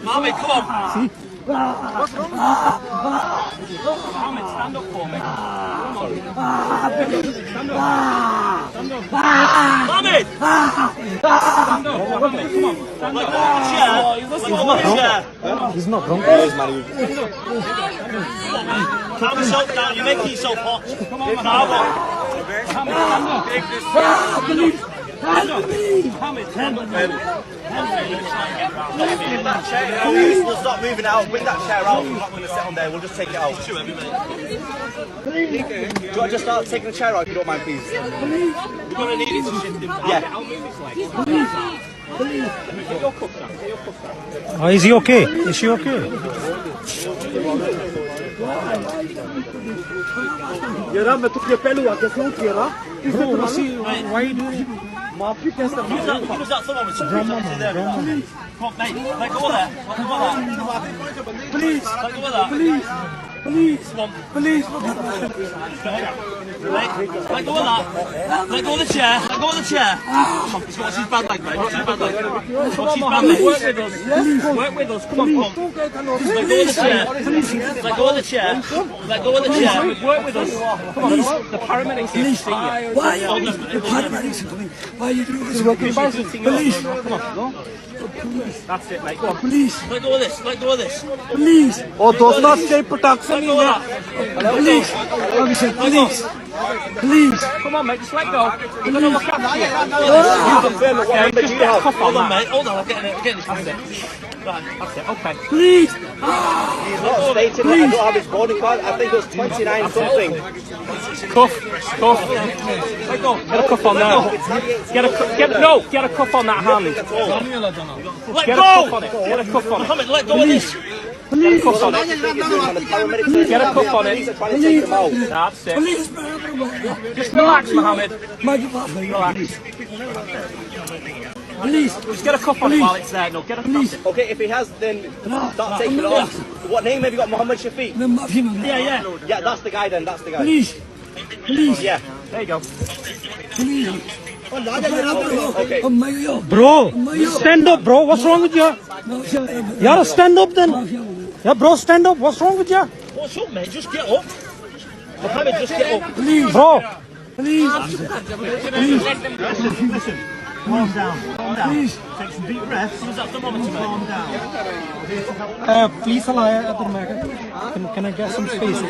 Mohammed, come on. See? Mohammed, stand up for me. Come on. Stand up. Stand up. Mohammed! Stand up. Mohammed, come on. Stand up. He's not drunk. Calm yourself down. You're making yourself hot. Come on, Mohammed. Mohammed, stand up. Mohammed, stand up. We'll stop moving out. Bring that chair out. We're not going to sit on there. We'll just take it out. Do you want to just start taking the chair out if you don't mind, please? We're going to need it to shift him. Yeah. I'll move this leg. Get your cuffs down. Get your cuffs down. Is he okay? Is she okay? यार मैं तो ये पहलू आके क्यों किया ना Bro, why do you? माफी कैसे Use that someone with some there. Come on, mate. Let go of that. Let go of that. Please, Let go of that. please, please, Come on. please. Let go of that. Let go of the chair. Let go of the chair. Come on. What's his bad leg, mate? What's his bad leg? What's his bad leg? Work with us. Work with us. Come on, come on. Let go of the chair. Let go of the chair. Let go of the chair. Work with us. Come on. The paramedics here to see you. Why are the paramedics coming? Why are you doing this? Police. Come on. That's it, mate. Go on. Police, Let go of this. Let go of this. police, और दोस्तों state protection Let go of that. police, officer, police, police. Come on, mate. Just let go. We're going to look after you. Okay, just get a cuff on that. Mate. Hold on. I'm getting this. That's it. Right. That's it. Okay. Police! He's not stating that I don't have his boarding card. I think it was 29 something. Cuff. Let go. Get a cuff on there. Get a cuff on that hand. Let Get go! a cuff on it. Get a cuff on it. Mohammed, let go of this. Get a cuff on it. Get a cuff on it. Trying to take them out. That's it. Police! Just relax, Mohammed. Relax. Police! Just get a cuff on it while it's there. No, get a cuff. Okay, if he has, then start taking it off. What name have you got? Muhammad Shafiq? The mafia. Yeah. Yeah, that's the guy then. That's the guy. Police! Police! Yeah. There you go. Police! Okay. Oh my God! Bro, stand up, bro. What's wrong with you? Yeah, stand up then. Yeah, bro, stand up. What's wrong with you? What's up, mate? Just get up. Mohammed, just get up. Bro, Police! Listen. Calm down. Police! Take some deep breaths. Use that thermometer, mate. Calm down. please allow can I get some space?